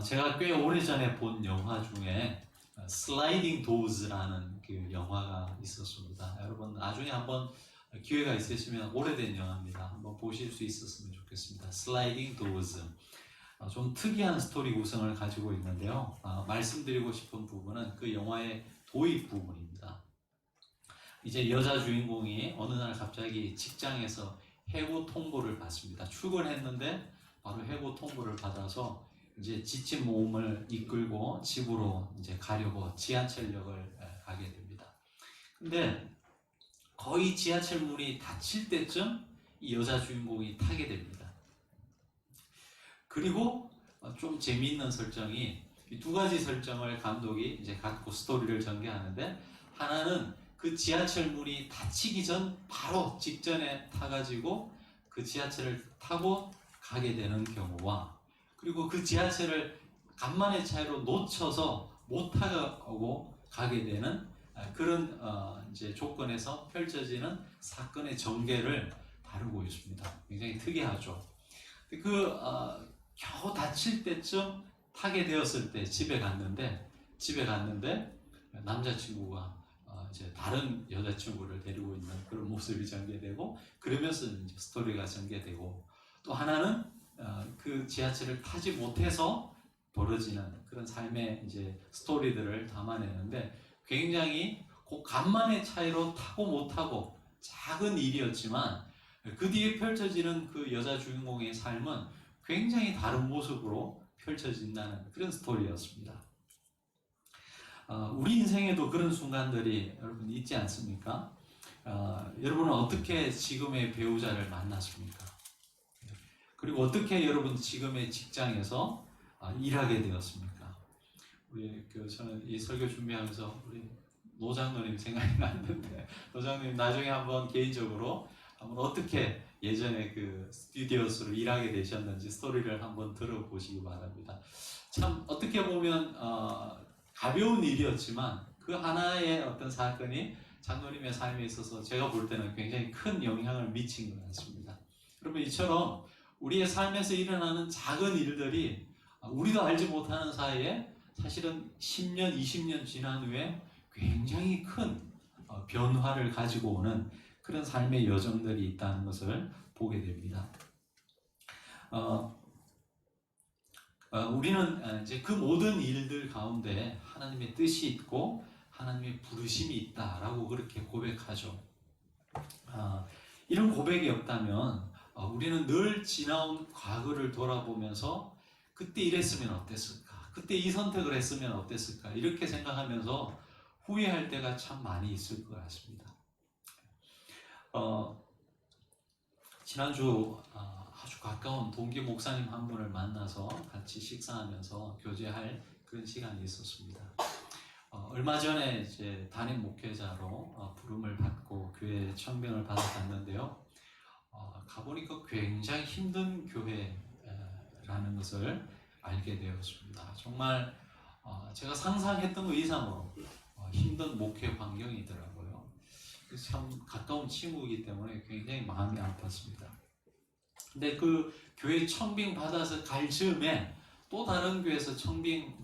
제가 꽤 오래전에 본 영화 중에 슬라이딩 도어즈라는 그 영화가 있었습니다. 여러분 나중에 한번 기회가 있으시면 오래된 영화입니다. 한번 보실 수 있었으면 좋겠습니다. 슬라이딩 도어즈. 좀 특이한 스토리 구성을 가지고 있는데요. 말씀드리고 싶은 부분은 그 영화의 도입 부분입니다. 이제 여자 주인공이 어느 날 갑자기 직장에서 해고 통보를 받습니다. 출근했는데 바로 해고 통보를 받아서 이제 지친 몸을 이끌고 집으로 이제 가려고 지하철역을 가게 됩니다. 근데 거의 지하철 문이 닫힐 때쯤 이 여자 주인공이 타게 됩니다. 그리고 좀 재미있는 설정이 두 가지 설정을 감독이 이제 갖고 스토리를 전개하는데, 하나는 그 지하철 문이 닫히기 전 바로 직전에 타가지고 그 지하철을 타고 가게 되는 경우와, 그리고 그 지하철을 간만의 차이로 놓쳐서 못 타고 가게 되는 그런 이제 조건에서 펼쳐지는 사건의 전개를 다루고 있습니다. 굉장히 특이하죠. 겨우 다칠 때쯤 타게 되었을 때 집에 갔는데 남자친구가 이제 다른 여자친구를 데리고 있는 그런 모습이 전개되고, 그러면서 이제 스토리가 전개되고, 또 하나는 그 지하철을 타지 못해서 벌어지는 그런 삶의 이제 스토리들을 담아내는데, 굉장히 그 간만의 차이로 타고 못 타고 작은 일이었지만 그 뒤에 펼쳐지는 그 여자 주인공의 삶은 굉장히 다른 모습으로 펼쳐진다는 그런 스토리였습니다. 우리 인생에도 그런 순간들이 여러분 있지 않습니까? 여러분은 어떻게 지금의 배우자를 만났습니까? 그리고 어떻게 여러분 지금의 직장에서 일하게 되었습니까? 저는 이 설교 준비하면서 우리 노장로님 생각이 났는데, 노장로님 나중에 한번 개인적으로 한번 어떻게 예전에 그 스튜디오스로 일하게 되셨는지 스토리를 한번 들어보시기 바랍니다. 참 어떻게 보면 가벼운 일이었지만 그 하나의 어떤 사건이 장로님의 삶에 있어서 제가 볼 때는 굉장히 큰 영향을 미친 것 같습니다. 여러분, 이처럼 우리의 삶에서 일어나는 작은 일들이 우리도 알지 못하는 사이에 사실은 10년, 20년 지난 후에 굉장히 큰 변화를 가지고 오는 그런 삶의 여정들이 있다는 것을 보게 됩니다. 우리는 이제 그 모든 일들 가운데 하나님의 뜻이 있고 하나님의 부르심이 있다라고 그렇게 고백하죠. 이런 고백이 없다면 우리는 늘 지나온 과거를 돌아보면서 그때 이랬으면 어땠을까? 그때 이 선택을 했으면 어땠을까? 이렇게 생각하면서 후회할 때가 참 많이 있을 것 같습니다. 지난주 아주 가까운 동기 목사님 한 분을 만나서 같이 식사하면서 교제할 그런 시간이 있었습니다. 얼마 전에 이제 담임 목회자로 부름을 받고 교회 청빙을 받아갔는데요. 가보니까 굉장히 힘든 교회라는 것을 알게 되었습니다. 정말 제가 상상했던 것 이상으로 힘든 목회 환경이더라고요. 참 가까운 친구이기 때문에 굉장히 마음이 아팠습니다. 근데 그 교회 청빙 받아서 갈 즈음에 또 다른 교회에서 청빙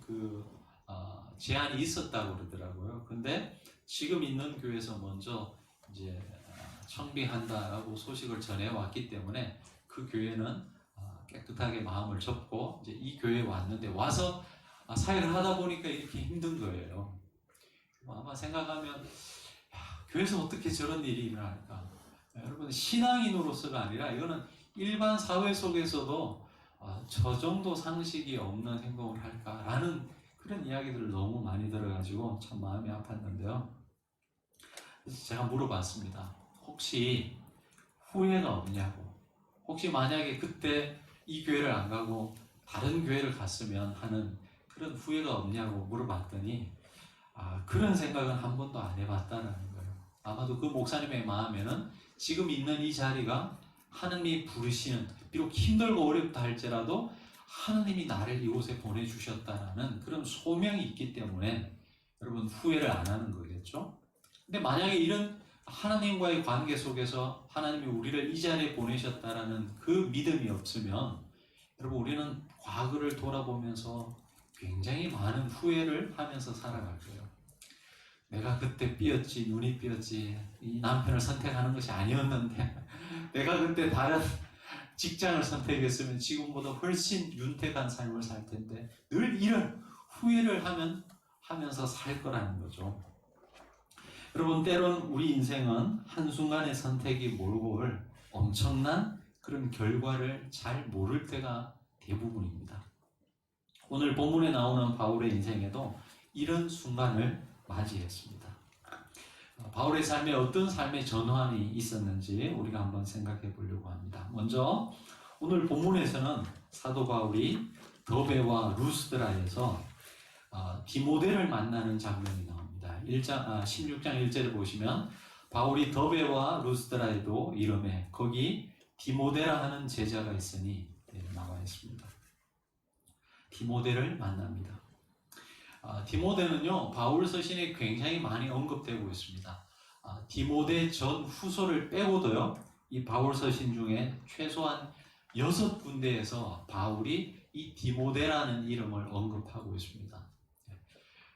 제안이 있었다고 그러더라고요. 근데 지금 있는 교회에서 먼저 이제 청빙한다라고 소식을 전해왔기 때문에 그 교회는 깨끗하게 마음을 접고 이제 이 교회에 왔는데, 와서 사회를 하다 보니까 이렇게 힘든 거예요. 아마 생각하면 교회에서 어떻게 저런 일이 일어날까? 여러분, 신앙인으로서가 아니라 이거는 일반 사회 속에서도 저 정도 상식이 없는 행동을 할까라는 그런 이야기들을 너무 많이 들어가지고 참 마음이 아팠는데요. 그래서 제가 물어봤습니다. 혹시 후회가 없냐고. 혹시 만약에 그때 이 교회를 안 가고 다른 교회를 갔으면 하는 그런 후회가 없냐고 물어봤더니 그런 생각은 한 번도 안 해봤다는 거예요. 아마도 그 목사님의 마음에는 지금 있는 이 자리가 하나님이 부르시는, 비록 힘들고 어렵다 할지라도 하나님이 나를 이곳에 보내주셨다라는 그런 소명이 있기 때문에 여러분 후회를 안 하는 거겠죠. 근데 만약에 이런 하나님과의 관계 속에서 하나님이 우리를 이 자리에 보내셨다라는 그 믿음이 없으면 여러분 우리는 과거를 돌아보면서 굉장히 많은 후회를 하면서 살아갈 거예요. 내가 그때 삐었지, 눈이 삐었지, 이 남편을 선택하는 것이 아니었는데 내가 그때 다른 직장을 선택했으면 지금보다 훨씬 윤택한 삶을 살 텐데 늘 이런 후회를 하면서 살 거라는 거죠. 여러분 때론 우리 인생은 한순간의 선택이 몰고 올 엄청난 그런 결과를 잘 모를 때가 대부분입니다. 오늘 본문에 나오는 바울의 인생에도 이런 순간을 맞이했습니다. 바울의 삶에 어떤 삶의 전환이 있었는지 우리가 한번 생각해 보려고 합니다. 먼저 오늘 본문에서는 사도 바울이 더베와 루스드라에서 디모데를 만나는 장면이 나옵니다. 16장 1절을 보시면 바울이 더베와 루스드라에도 이름에 거기 디모데라 하는 제자가 있으니 나와 있습니다. 디모데를 만납니다. 디모데는요 바울 서신에 굉장히 많이 언급되고 있습니다. 디모데 전 후서를 빼고도요 이 바울 서신 중에 최소한 6군데에서 바울이 이 디모데라는 이름을 언급하고 있습니다.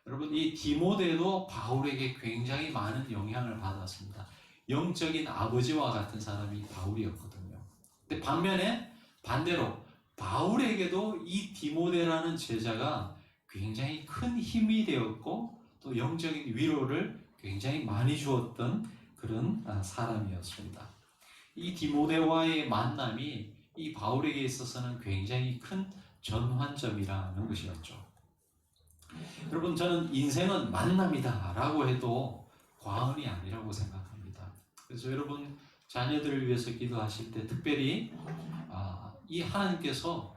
여러분 이 디모데도 바울에게 굉장히 많은 영향을 받았습니다. 영적인 아버지와 같은 사람이 바울이었거든요. 근데 반대로 바울에게도 이 디모데라는 제자가 굉장히 큰 힘이 되었고 또 영적인 위로를 굉장히 많이 주었던 그런 사람이었습니다. 이 디모데와의 만남이 이 바울에게 있어서는 굉장히 큰 전환점이라는 것이었죠. 여러분 저는 인생은 만남이다 라고 해도 과언이 아니라고 생각합니다. 그래서 여러분 자녀들을 위해서 기도하실 때 특별히 이 하나님께서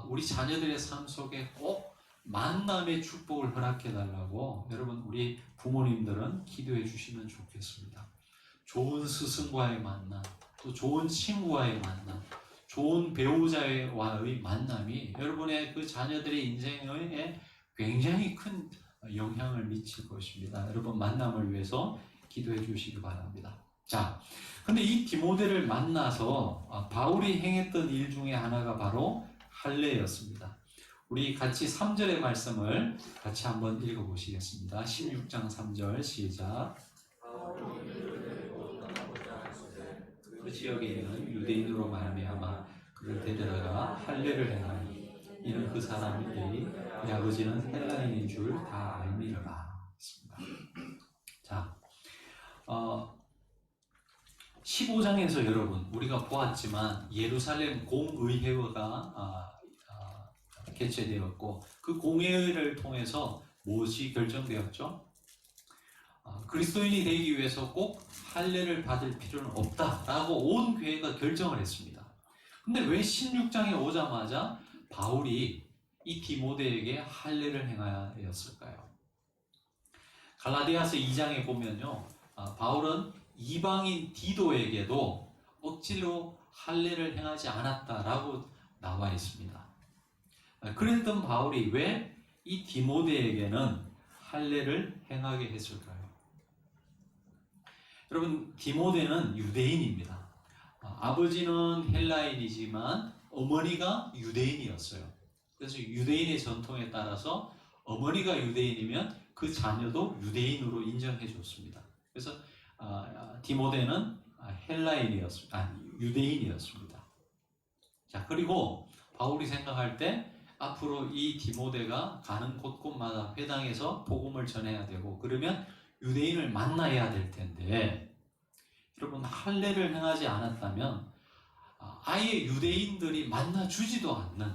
우리 자녀들의 삶 속에 꼭 만남의 축복을 허락해 달라고 여러분 우리 부모님들은 기도해 주시면 좋겠습니다. 좋은 스승과의 만남, 또 좋은 친구와의 만남, 좋은 배우자와의 만남이 여러분의 그 자녀들의 인생에 굉장히 큰 영향을 미칠 것입니다. 여러분 만남을 위해서 기도해 주시기 바랍니다. 자, 근데 이 디모데를 만나서 바울이 행했던 일 중에 하나가 바로 할례였습니다. 우리 같이 3절의 말씀을 같이 한번 읽어보시겠습니다. 16장 3절 시작. 그 지역에 있는 유대인으로 말미암아 그를 데려다가 할례를 행하니 이는 그 사람들이 그 아버지는 헬라인인 줄 다 알미러라. 자, 15장에서 여러분 우리가 보았지만 예루살렘 공의회가 개최되었고 그 공회를 통해서 무엇이 결정되었죠? 그리스도인이 되기 위해서 꼭 할례를 받을 필요는 없다라고 온 교회가 결정을 했습니다. 근데 왜 16장에 오자마자 바울이 이 디모데에게 할례를 행하여 했을까요? 갈라디아서 2장에 보면요 바울은 이방인 디도에게도 억지로 할례를 행하지 않았다라고 나와 있습니다. 그랬던 바울이 왜 이 디모데에게는 할례를 행하게 했을까요? 여러분 디모데는 유대인입니다. 아버지는 헬라인이지만 어머니가 유대인이었어요. 그래서 유대인의 전통에 따라서 어머니가 유대인이면 그 자녀도 유대인으로 인정해 줬습니다. 그래서 디모데는 유대인이었습니다. 자, 그리고 바울이 생각할 때 앞으로 이 디모데가 가는 곳곳마다 회당에서 복음을 전해야 되고 그러면 유대인을 만나야 될 텐데 여러분 할례를 행하지 않았다면 아예 유대인들이 만나주지도 않는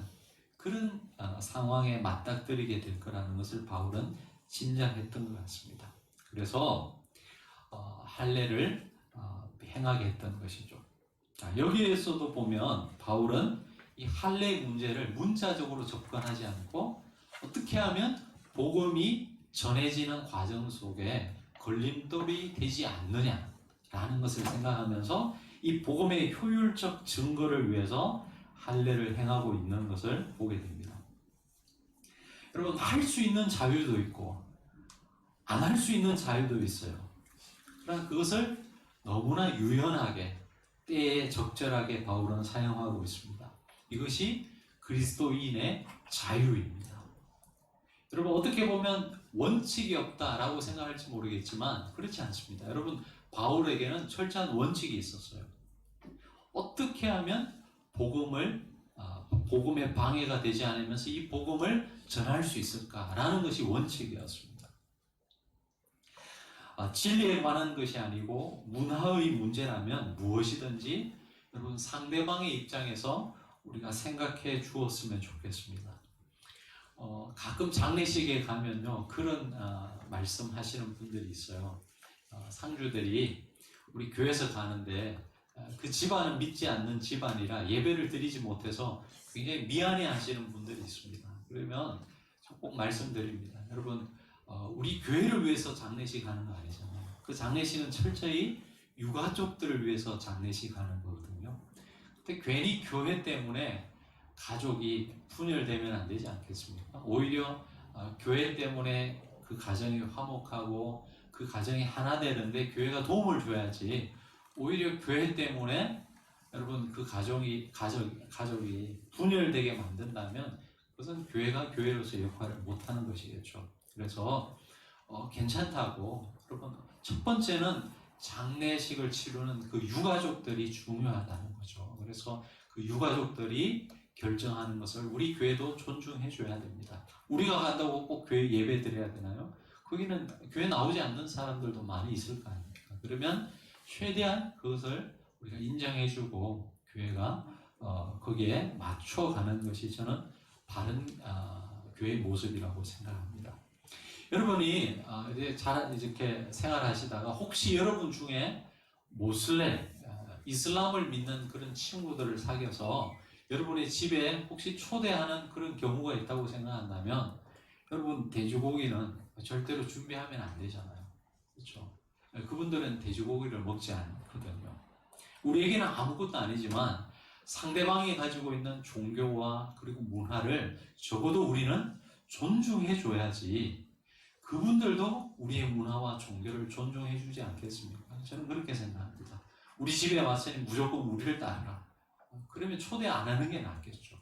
그런 상황에 맞닥뜨리게 될 거라는 것을 바울은 짐작했던 것 같습니다. 그래서 할례를 행하게 했던 것이죠. 여기에서도 보면 바울은 이 할례 문제를 문자적으로 접근하지 않고 어떻게 하면 복음이 전해지는 과정 속에 걸림돌이 되지 않느냐라는 것을 생각하면서 이 복음의 효율적 증거를 위해서 할례를 행하고 있는 것을 보게 됩니다. 여러분 할 수 있는 자유도 있고 안 할 수 있는 자유도 있어요. 그러나 그것을 너무나 유연하게 때에 적절하게 바울은 사용하고 있습니다. 이것이 그리스도인의 자유입니다. 여러분 어떻게 보면 원칙이 없다라고 생각할지 모르겠지만 그렇지 않습니다. 여러분 바울에게는 철저한 원칙이 있었어요. 어떻게 하면 복음의 방해가 되지 않으면서 이 복음을 전할 수 있을까라는 것이 원칙이었습니다. 진리에 관한 것이 아니고 문화의 문제라면 무엇이든지 여러분 상대방의 입장에서 우리가 생각해 주었으면 좋겠습니다. 가끔 장례식에 가면요 그런 말씀하시는 분들이 있어요. 상주들이 우리 교회에서 가는데 그 집안은 믿지 않는 집안이라 예배를 드리지 못해서 굉장히 미안해 하시는 분들이 있습니다. 그러면 꼭 말씀드립니다. 여러분 우리 교회를 위해서 장례식 하는 거 아니잖아요. 그 장례식은 철저히 유가족들을 위해서 장례식 하는 거거든요. 근데 괜히 교회 때문에 가족이 분열되면 안 되지 않겠습니까? 오히려 교회 때문에 그 가정이 화목하고 그 가정이 하나 되는데 교회가 도움을 줘야지, 오히려 교회 때문에 여러분 그 가족이 분열되게 만든다면 그것은 교회가 교회로서 역할을 못하는 것이겠죠. 그래서 괜찮다고, 여러분 첫 번째는 장례식을 치르는 그 유가족들이 중요하다는 거죠. 그래서 그 유가족들이 결정하는 것을 우리 교회도 존중해 줘야 됩니다. 우리가 간다고 꼭 교회 예배 드려야 되나요? 거기는 교회 나오지 않는 사람들도 많이 있을 거 아닙니까? 그러면 최대한 그것을 우리가 인정해 주고 교회가 거기에 맞춰가는 것이 저는 바른 교회의 모습이라고 생각합니다. 여러분이 이제 이렇게 생활하시다가 혹시 여러분 중에 모슬렘, 이슬람을 믿는 그런 친구들을 사귀어서 여러분의 집에 혹시 초대하는 그런 경우가 있다고 생각한다면 여러분 돼지고기는 절대로 준비하면 안 되잖아요. 그렇죠? 그분들은 돼지고기를 먹지 않거든요. 우리에게는 아무것도 아니지만 상대방이 가지고 있는 종교와 그리고 문화를 적어도 우리는 존중해 줘야지 그분들도 우리의 문화와 종교를 존중해 주지 않겠습니까? 저는 그렇게 생각합니다. 우리 집에 왔으니 무조건 우리를 따르라. 그러면 초대 안 하는 게 낫겠죠.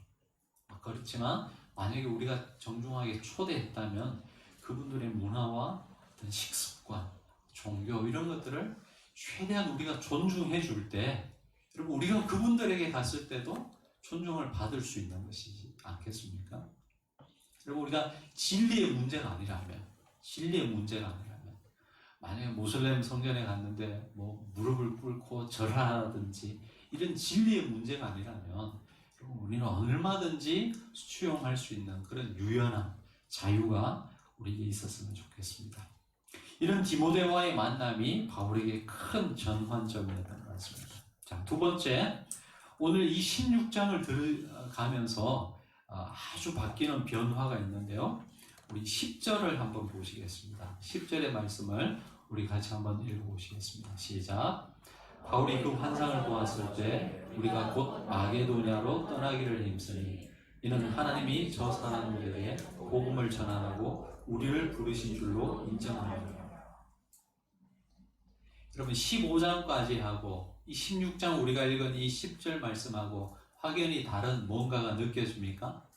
그렇지만 만약에 우리가 정중하게 초대했다면 그분들의 문화와 어떤 식습관, 종교 이런 것들을 최대한 우리가 존중해 줄 때, 여러분 우리가 그분들에게 갔을 때도 존중을 받을 수 있는 것이지 않겠습니까? 여러분 우리가 진리의 문제가 아니라면 만약에 모슬렘 성전에 갔는데 뭐 무릎을 꿇고 절하라든지 이런 진리의 문제가 아니라면 우리는 얼마든지 수용할 수 있는 그런 유연한 자유가 우리에게 있었으면 좋겠습니다. 이런 디모데와의 만남이 바울에게 큰 전환점이었던 것 같습니다. 자, 두 번째, 오늘 이 16장을 들어가면서 아주 바뀌는 변화가 있는데요. 우리 10절을 한번 보시겠습니다. 10절의 말씀을 우리 같이 한번 읽어보시겠습니다. 시작. 바울이 그 환상을 보았을 때 우리가 곧 마게도냐로 떠나기를 힘쓰니 이는 하나님이 저 사람들에게 복음을 전하라고 우리를 부르신 줄로 인정합니다. 여러분 15장까지 하고 이 16장 우리가 읽은 이 10절 말씀하고 확연히 다른 뭔가가 느껴집니까?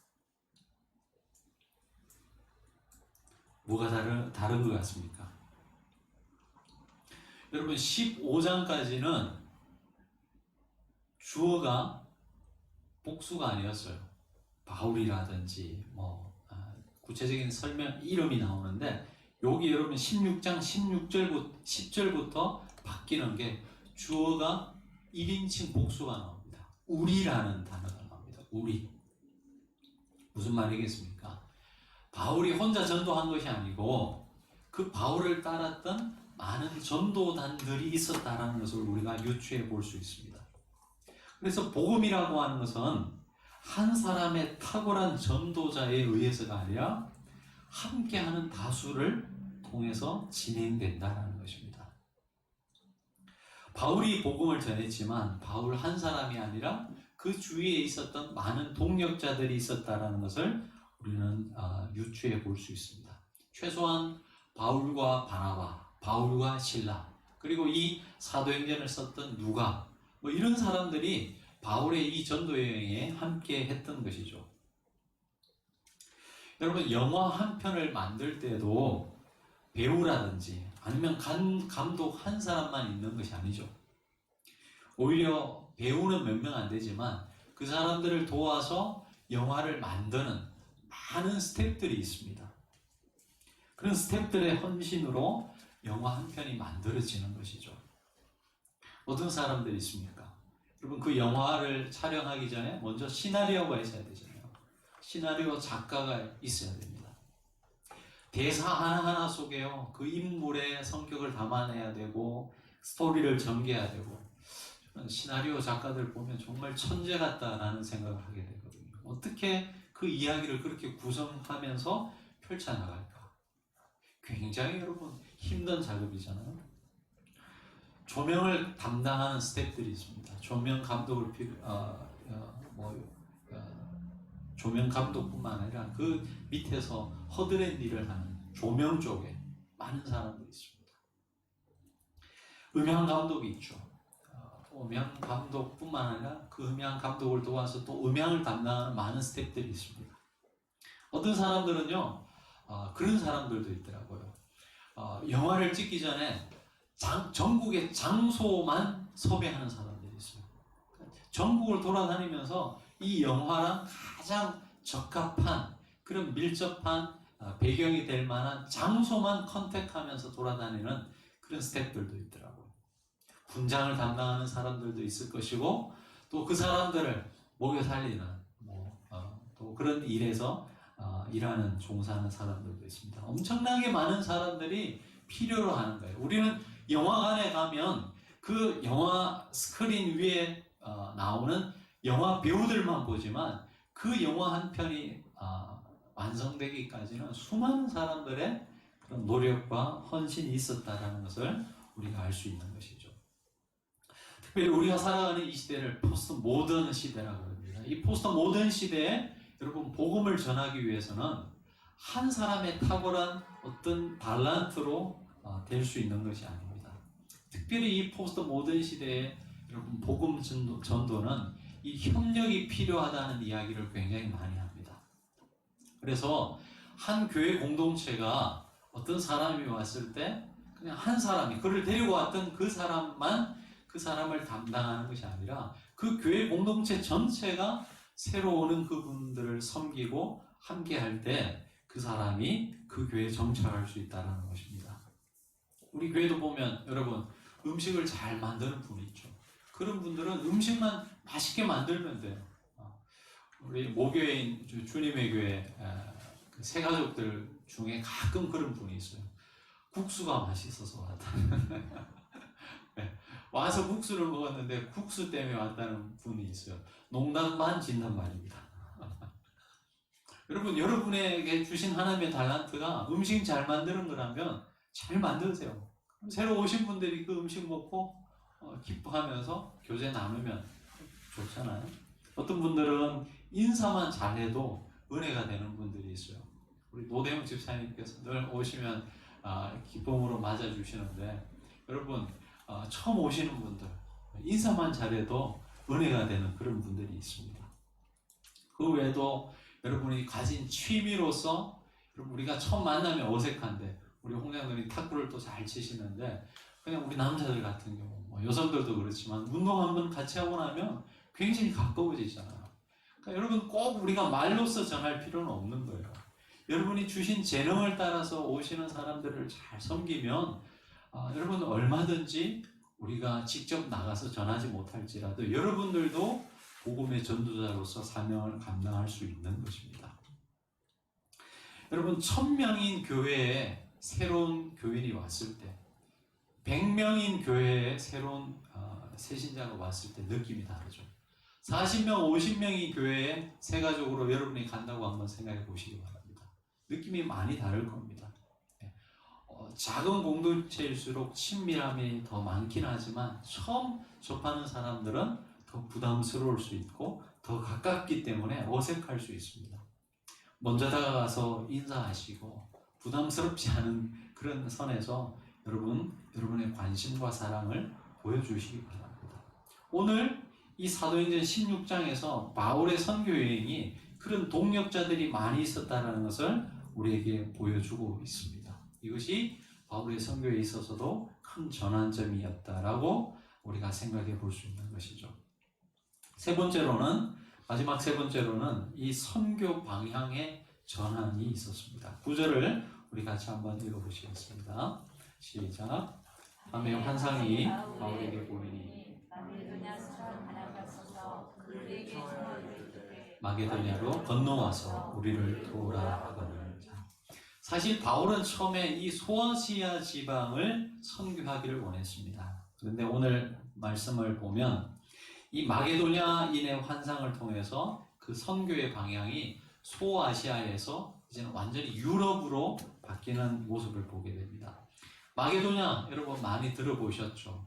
뭐가 다른 것 같습니까? 여러분 15장까지는 주어가 복수가 아니었어요. 바울이라든지 구체적인 설명 이름이 나오는데 여기 여러분 16장 10절부터 바뀌는 게 주어가 1인칭 복수가 나옵니다. 우리라는 단어가 나옵니다. 우리. 무슨 말이겠습니까? 바울이 혼자 전도한 것이 아니고 그 바울을 따랐던 많은 전도단들이 있었다라는 것을 우리가 유추해 볼 수 있습니다. 그래서 복음이라고 하는 것은 한 사람의 탁월한 전도자에 의해서가 아니라 함께하는 다수를 통해서 진행된다는 것입니다. 바울이 복음을 전했지만 바울 한 사람이 아니라 그 주위에 있었던 많은 동력자들이 있었다는 것을 우리는 유추해 볼 수 있습니다. 최소한 바울과 바나바, 바울과 실라, 그리고 이 사도행전을 썼던 누가, 뭐 이런 사람들이 바울의 이 전도 여행에 함께 했던 것이죠. 여러분, 영화 한 편을 만들 때도 배우라든지 아니면 감독 한 사람만 있는 것이 아니죠. 오히려 배우는 몇 명 안 되지만 그 사람들을 도와서 영화를 만드는 많은 스태프들이 있습니다. 그런 스태프들의 헌신으로 영화 한 편이 만들어지는 것이죠. 어떤 사람들이 있습니까? 여러분, 그 영화를 촬영하기 전에 먼저 시나리오가 있어야 되잖아요. 시나리오 작가가 있어야 됩니다. 대사 하나하나 속에요, 그 인물의 성격을 담아내야 되고 스토리를 전개해야 되고, 시나리오 작가들 보면 정말 천재 같다라는 생각을 하게 되거든요. 어떻게 그 이야기를 그렇게 구성하면서 펼쳐나갈까? 굉장히 여러분 힘든 작업이잖아요. 조명을 담당하는 스태프들이 있습니다. 조명 감독을 조명 감독뿐만 아니라 그 밑에서 허드렛 일을 하는 조명 쪽에 많은 사람들이 있습니다. 음향 감독이 있죠. 음향 감독뿐만 아니라 그 음향 감독을 도와서 또 음향을 담당하는 많은 스태프들이 있습니다. 어떤 사람들은요, 그런 사람들도 있더라고요. 영화를 찍기 전에 전국의 장소만 섭외하는 사람들이 있어요. 전국을 돌아다니면서 이 영화랑 가장 적합한 그런 밀접한 배경이 될 만한 장소만 컨택하면서 돌아다니는 그런 스태프들도 있더라고요. 분장을 담당하는 사람들도 있을 것이고, 또 그 사람들을 먹여 살리는 또 그런 일에서 일하는 종사하는 사람들도 있습니다. 엄청나게 많은 사람들이 필요로 하는 거예요. 우리는 영화관에 가면 그 영화 스크린 위에 나오는 영화 배우들만 보지만 그 영화 한 편이 완성되기까지는 수많은 사람들의 그런 노력과 헌신이 있었다는 것을 우리가 알 수 있는 것이죠. 특별히 우리가 살아가는 이 시대를 포스트 모던 시대라고 합니다. 이 포스트 모던 시대에 여러분, 복음을 전하기 위해서는 한 사람의 탁월한 어떤 달란트로 될 수 있는 것이 아닙니다. 특별히 이 포스트 모던 시대에 여러분, 복음 전도는 이 협력이 필요하다는 이야기를 굉장히 많이 합니다. 그래서 한 교회 공동체가 어떤 사람이 왔을 때 그냥 한 사람이, 그를 데리고 왔던 그 사람만 그 사람을 담당하는 것이 아니라 그 교회 공동체 전체가 새로 오는 그분들을 섬기고 함께 할 때 그 사람이 그 교회에 정착할 수 있다는 것입니다. 우리 교회도 보면 여러분, 음식을 잘 만드는 분이 있죠. 그런 분들은 음식만 맛있게 만들면 돼요. 우리 모교회인 주님의 교회 새 가족들 중에 가끔 그런 분이 있어요. 국수가 맛있어서 왔다. 네. 와서 국수를 먹었는데 국수 때문에 왔다는 분이 있어요. 농담 반 진담 반입니다. 여러분, 여러분에게 주신 하나님의 달란트가 음식 잘 만드는 거라면 잘 만드세요. 새로 오신 분들이 그 음식 먹고 기뻐하면서 교제 나누면 좋잖아요. 어떤 분들은 인사만 잘해도 은혜가 되는 분들이 있어요. 우리 노대영 집사님께서 늘 오시면 기쁨으로 맞아주시는데, 여러분, 처음 오시는 분들 인사만 잘해도 은혜가 되는 그런 분들이 있습니다. 그 외에도 여러분이 가진 취미로서, 여러분, 우리가 처음 만나면 어색한데 우리 홍장님이 탁구를 또 잘 치시는데, 그냥 우리 남자들 같은 경우, 여성들도 그렇지만 운동 한번 같이 하고 나면 굉장히 가까워지잖아요. 그러니까 여러분, 꼭 우리가 말로써 전할 필요는 없는 거예요. 여러분이 주신 재능을 따라서 오시는 사람들을 잘 섬기면 여러분, 얼마든지 우리가 직접 나가서 전하지 못할지라도 여러분들도 복음의 전도자로서 사명을 감당할 수 있는 것입니다. 여러분, 1000명인 교회에 새로운 교인이 왔을 때, 100명인 교회에 새로운 새신자가 왔을 때 느낌이 다르죠. 40명, 50명이 교회에 새 가족으로 여러분이 간다고 한번 생각해 보시기 바랍니다. 느낌이 많이 다를 겁니다. 작은 공동체일수록 친밀함이 더 많긴 하지만 처음 접하는 사람들은 더 부담스러울 수 있고 더 가깝기 때문에 어색할 수 있습니다. 먼저 다가가서 인사하시고 부담스럽지 않은 그런 선에서 여러분의 관심과 사랑을 보여주시기 바랍니다. 오늘 이 사도행전 16장에서 바울의 선교 여행이 그런 동력자들이 많이 있었다는 것을 우리에게 보여주고 있습니다. 이것이 바울의 선교에 있어서도 큰 전환점이었다라고 우리가 생각해 볼 수 있는 것이죠. 마지막 세 번째로는 이 선교 방향의 전환이 있었습니다. 9절을 우리 같이 한번 읽어보시겠습니다. 시작. 밤에 환상이 바울에게 보이니 마게도냐로 건너와서 우리를 도우라 하거늘. 사실 바울은 처음에 이 소아시아 지방을 선교하기를 원했습니다. 그런데 오늘 말씀을 보면 이 마게도냐인의 환상을 통해서 그 선교의 방향이 소아시아에서 이제는 완전히 유럽으로 바뀌는 모습을 보게 됩니다. 마게도냐 여러분 많이 들어보셨죠?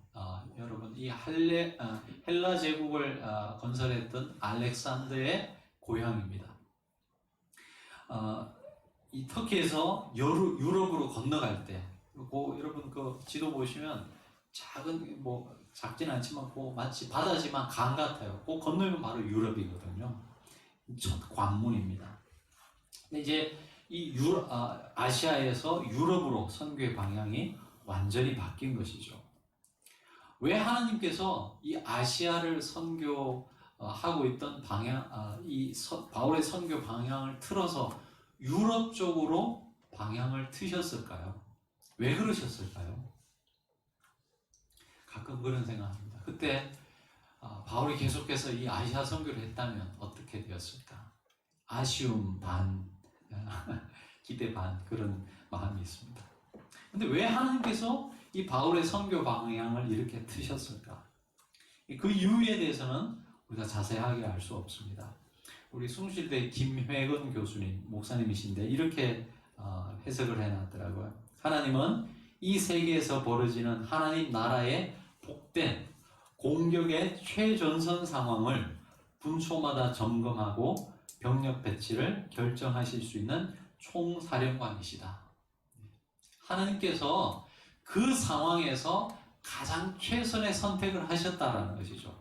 여러분 이 헬라 제국을 건설했던 알렉산더의 고향입니다. 이 터키에서 유럽으로 건너갈 때, 그리고 여러분 그 지도 보시면 작진 않지만 마치 바다지만 강 같아요. 그 건너면 바로 유럽이거든요. 첫 관문입니다. 근데 이제 아시아에서 유럽으로 선교의 방향이 완전히 바뀐 것이죠. 왜 하나님께서 이 아시아를 선교하고 있던 바울의 선교 방향을 틀어서 유럽 쪽으로 방향을 트셨을까요? 왜 그러셨을까요? 가끔 그런 생각합니다. 그때 바울이 계속해서 이 아시아 선교를 했다면 어떻게 되었을까? 아쉬움 반, 기대 반 그런 마음이 있습니다. 근데 왜 하나님께서 이 바울의 선교 방향을 이렇게 트셨을까? 그 이유에 대해서는 우리가 자세하게 알 수 없습니다. 우리 숭실대 김회근 교수님, 목사님이신데 이렇게 해석을 해놨더라고요. 하나님은 이 세계에서 벌어지는 하나님 나라의 복된 공격의 최전선 상황을 분초마다 점검하고 병력 배치를 결정하실 수 있는 총사령관이시다. 하나님께서 그 상황에서 가장 최선의 선택을 하셨다라는 것이죠.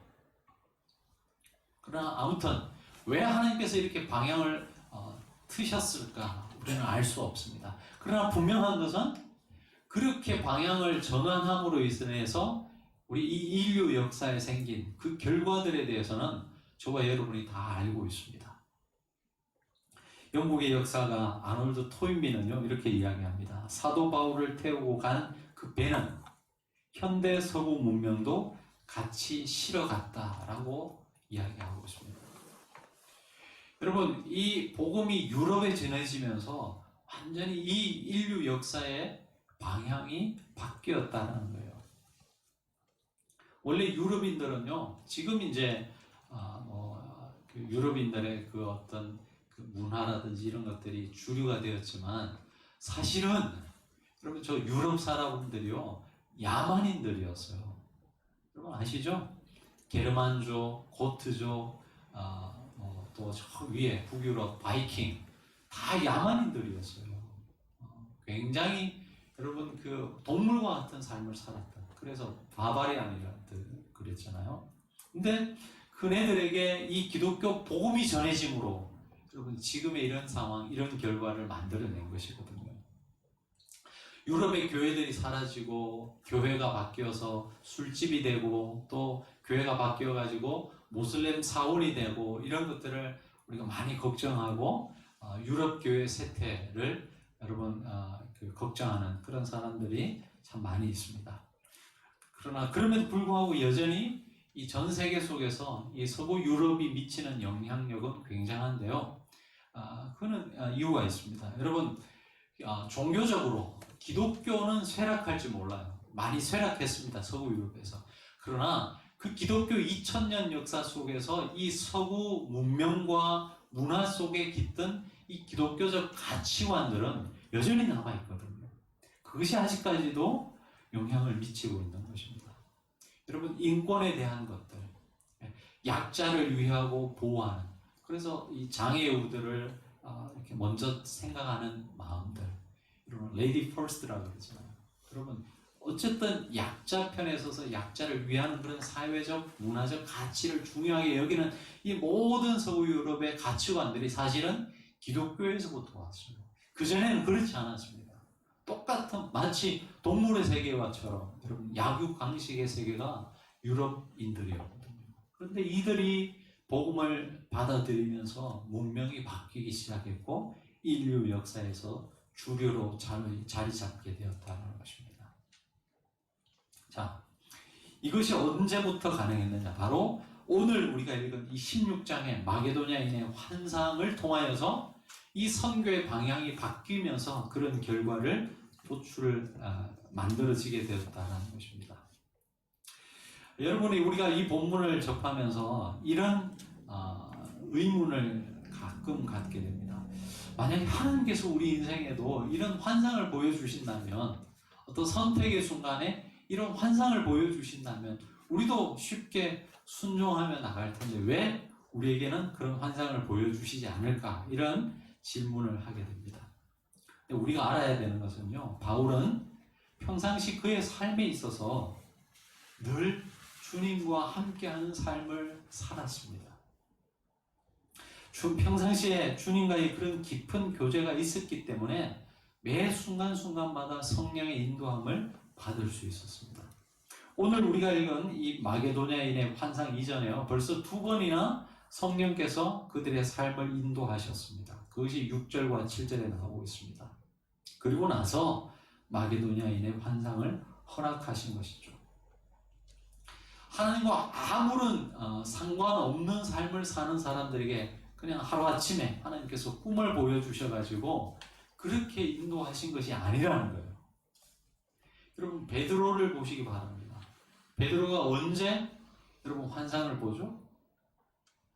그러나 아무튼 왜 하나님께서 이렇게 방향을 트셨을까? 우리는 알 수 없습니다. 그러나 분명한 것은 그렇게 방향을 전환함으로 인해서 우리 이 인류 역사에 생긴 그 결과들에 대해서는 저와 여러분이 다 알고 있습니다. 영국의 역사가 아놀드 토인비는요 이렇게 이야기합니다. 사도 바울을 태우고 간 그 배는 현대 서구 문명도 같이 실어갔다라고 이야기하고 있습니다. 여러분 이 복음이 유럽에 전해지면서 완전히 이 인류 역사의 방향이 바뀌었다는 거예요. 원래 유럽인들은요 지금 이제 그 유럽인들의 그 어떤 그 문화라든지 이런 것들이 주류가 되었지만 사실은 여러분 저 유럽 사람들이요 야만인들이었어요. 여러분 아시죠? 게르만족, 고트족, 또 저 위에 북유럽 바이킹 다 야만인들이었어요. 굉장히 여러분 그 동물과 같은 삶을 살았다. 그래서 바바리안이라고 그랬잖아요. 근데 그네들에게 이 기독교 복음이 전해짐으로 여러분 지금의 이런 상황, 이런 결과를 만들어낸 것이거든요. 유럽의 교회들이 사라지고 교회가 바뀌어서 술집이 되고 또 교회가 바뀌어가지고 모슬렘 사원이 되고 이런 것들을 우리가 많이 걱정하고 유럽 교회 쇠퇴를 여러분 걱정하는 그런 사람들이 참 많이 있습니다. 그러나 그럼에도 불구하고 여전히 이 전 세계 속에서 이 서구 유럽이 미치는 영향력은 굉장한데요. 그는 이유가 있습니다. 여러분 종교적으로 기독교는 쇠락할지 몰라요. 많이 쇠락했습니다. 서구 유럽에서. 그러나 그 기독교 2000년 역사 속에서 이 서구 문명과 문화 속에 깃든 이 기독교적 가치관들은 여전히 남아있거든요. 그것이 아직까지도 영향을 미치고 있는 것입니다. 여러분 인권에 대한 것들, 약자를 위하고 보호하는, 그래서 이 장애우들을 이렇게 먼저 생각하는 마음들, 여러분 레이디 퍼스트라고 그러잖아요. 여러분 어쨌든 약자 편에 서서 약자를 위하는 그런 사회적, 문화적 가치를 중요하게 여기는 이 모든 서구 유럽의 가치관들이 사실은 기독교에서부터 왔어요. 그전에는 그렇지 않았습니다. 똑같은 마치 동물의 세계와처럼 여러분 약육 강식의 세계가 유럽인들이었거든요. 그런데 이들이 복음을 받아들이면서 문명이 바뀌기 시작했고 인류 역사에서 주류로 자리 잡게 되었다는 것입니다. 자, 이것이 언제부터 가능했느냐? 바로 오늘 우리가 읽은 이 16장의 마게도냐인의 환상을 통하여서 이 선교의 방향이 바뀌면서 그런 결과를 만들어지게 되었다는 것입니다. 여러분이 우리가 이 본문을 접하면서 이런 의문을 가끔 갖게 됩니다. 만약에 하나님께서 우리 인생에도 이런 환상을 보여주신다면, 어떤 선택의 순간에 이런 환상을 보여주신다면 우리도 쉽게 순종하며 나갈 텐데 왜 우리에게는 그런 환상을 보여주시지 않을까? 이런 질문을 하게 됩니다. 근데 우리가 알아야 되는 것은요, 바울은 평상시 그의 삶에 있어서 늘 주님과 함께하는 삶을 살았습니다. 평상시에 주님과의 그런 깊은 교제가 있었기 때문에 매 순간순간마다 성령의 인도함을 받을 수 있었습니다. 오늘 우리가 읽은 이 마게도냐인의 환상 이전에요, 벌써 2번이나 성령께서 그들의 삶을 인도하셨습니다. 그것이 6절과 7절에 나오고 있습니다. 그리고 나서 마게도냐인의 환상을 허락하신 것이죠. 하나님과 아무런 상관없는 삶을 사는 사람들에게 그냥 하루아침에 하나님께서 꿈을 보여주셔가지고 그렇게 인도하신 것이 아니라는 거예요. 여러분, 베드로를 보시기 바랍니다. 베드로가 언제 여러분 환상을 보죠?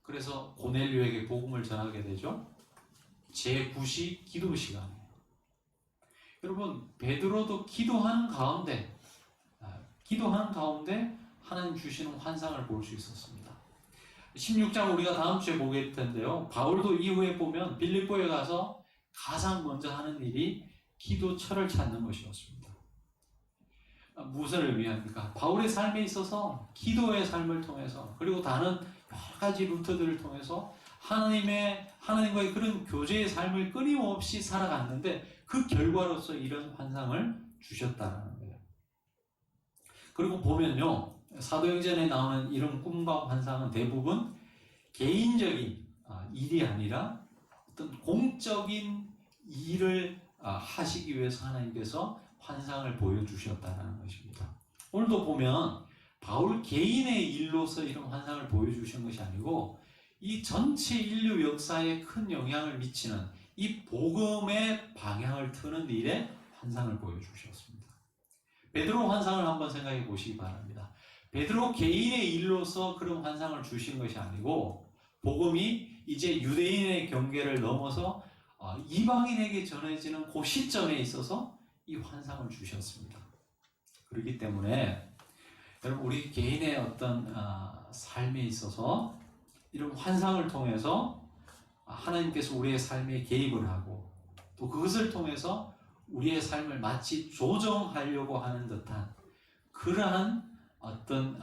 그래서 고넬료에게 복음을 전하게 되죠. 제9시 기도 시간이에요. 여러분, 베드로도 기도하는 가운데 하나님 주시는 환상을 볼 수 있었습니다. 16장 우리가 다음 주에 보게 될 텐데요, 바울도 이후에 보면 빌립보에 가서 가장 먼저 하는 일이 기도처를 찾는 것이었습니다. 무엇을 의미합니까? 바울의 삶에 있어서 기도의 삶을 통해서, 그리고 다른 여러 가지 루트들을 통해서 하나님과의 그런 교제의 삶을 끊임없이 살아갔는데 그 결과로서 이런 환상을 주셨다는 거예요. 그리고 보면요, 사도행전에 나오는 이런 꿈과 환상은 대부분 개인적인 일이 아니라 어떤 공적인 일을 하시기 위해서 하나님께서 환상을 보여주셨다는 것입니다. 오늘도 보면 바울 개인의 일로서 이런 환상을 보여주신 것이 아니고 이 전체 인류 역사에 큰 영향을 미치는 이 복음의 방향을 트는 일에 환상을 보여주셨습니다. 베드로 환상을 한번 생각해 보시기 바랍니다. 베드로 개인의 일로서 그런 환상을 주신 것이 아니고 복음이 이제 유대인의 경계를 넘어서 이방인에게 전해지는 그 시점에 있어서 이 환상을 주셨습니다. 그렇기 때문에 여러분, 우리 개인의 어떤 삶에 있어서 이런 환상을 통해서 하나님께서 우리의 삶에 개입을 하고 또 그것을 통해서 우리의 삶을 마치 조정하려고 하는 듯한 그러한 어떤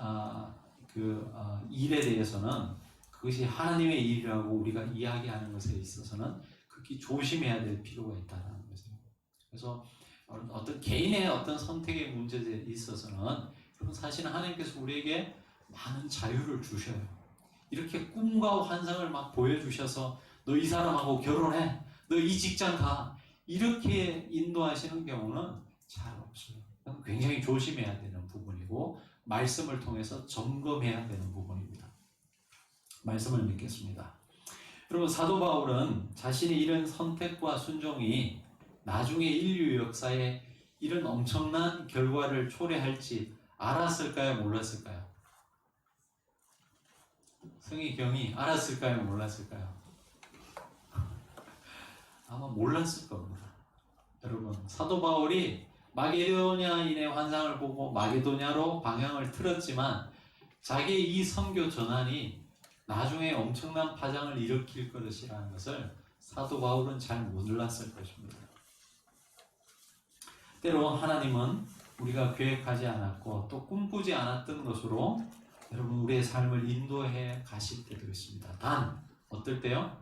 일에 대해서는, 그것이 하나님의 일이라고 우리가 이야기하는 것에 있어서는 극히 조심해야 될 필요가 있다는 것이죠. 그래서 어떤 개인의 어떤 선택의 문제에 있어서는 사실 하나님께서 우리에게 많은 자유를 주셔요. 이렇게 꿈과 환상을 막 보여주셔서 너 이 사람하고 결혼해, 너 이 직장 가, 이렇게 인도하시는 경우는 잘 없어요. 굉장히 조심해야 되는 부분이고 말씀을 통해서 점검해야 되는 부분입니다. 말씀을 믿겠습니다. 여러분, 사도 바울은 자신의 이런 선택과 순종이 나중에 인류 역사에 이런 엄청난 결과를 초래할지 알았을까요? 몰랐을까요? 성희경이 알았을까요? 몰랐을까요? 아마 몰랐을 겁니다. 여러분, 사도 바울이 마게도냐인의 환상을 보고 마게도냐로 방향을 틀었지만 자기의 이 선교 전환이 나중에 엄청난 파장을 일으킬 것이라는 것을 사도 바울은 잘 몰랐을 것입니다. 때로 하나님은 우리가 계획하지 않았고 또 꿈꾸지 않았던 것으로 여러분 우리의 삶을 인도해 가실 때도 있습니다. 단 어떨 때요?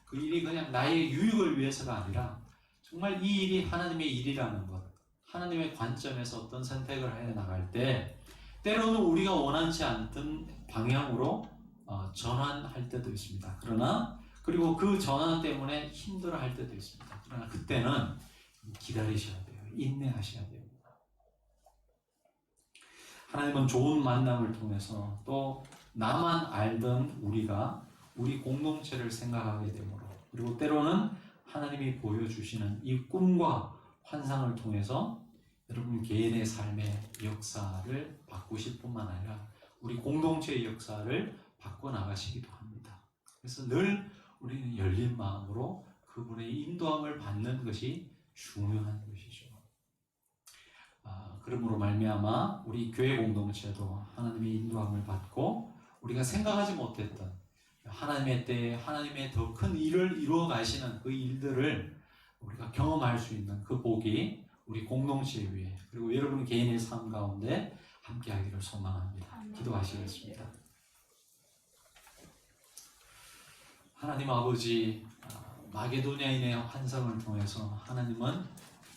그 일이 그냥 나의 유익을 위해서가 아니라 정말 이 일이 하나님의 일이라는 것, 하나님의 관점에서 어떤 선택을 해 나갈 때 때로는 우리가 원하지 않던 방향으로 전환할 때도 있습니다. 그리고 그 전환 때문에 힘들어할 때도 있습니다. 그러나 그때는 기다리셔야 돼요. 인내하셔야 돼요. 하나님은 좋은 만남을 통해서 또 나만 알던 우리가 우리 공동체를 생각하게 되므로 그리고 때로는 하나님이 보여주시는 이 꿈과 환상을 통해서 여러분 개인의 삶의 역사를 바꾸실 뿐만 아니라 우리 공동체의 역사를 바꿔나가시기도 합니다. 그래서 늘 우리는 열린 마음으로 그분의 인도함을 받는 것이 중요한 것이죠. 그러므로 말미암아 우리 교회 공동체도 하나님의 인도함을 받고 우리가 생각하지 못했던 하나님의 때에 하나님의 더 큰 일을 이루어 가시는 그 일들을 우리가 경험할 수 있는 그 복이 우리 공동체 위에 그리고 여러분 개인의 삶 가운데 함께하기를 소망합니다. 기도하시겠습니다. 하나님 아버지, 마게도냐인의 환상을 통해서 하나님은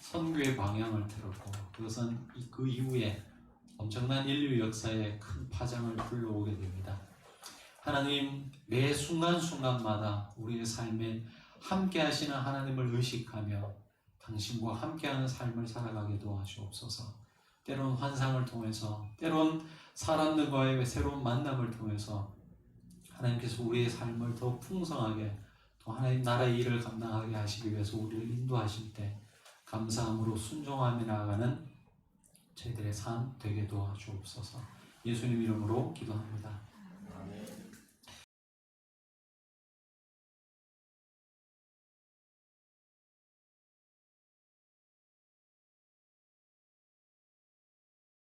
선교의 방향을 틀었고 그것은 그 이후에 엄청난 인류 역사에 큰 파장을 불러오게 됩니다. 하나님, 매 순간순간마다 우리의 삶에 함께 하시는 하나님을 의식하며 당신과 함께하는 삶을 살아가게 도와주옵소서. 때론 환상을 통해서, 때론 사람들과의 새로운 만남을 통해서 하나님께서 우리의 삶을 더 풍성하게 또 하나님 나라의 일을 감당하게 하시기 위해서 우리를 인도하실 때 감사함으로 순종하며 나아가는 저희들의 삶 되게 도와주옵소서. 예수님 이름으로 기도합니다.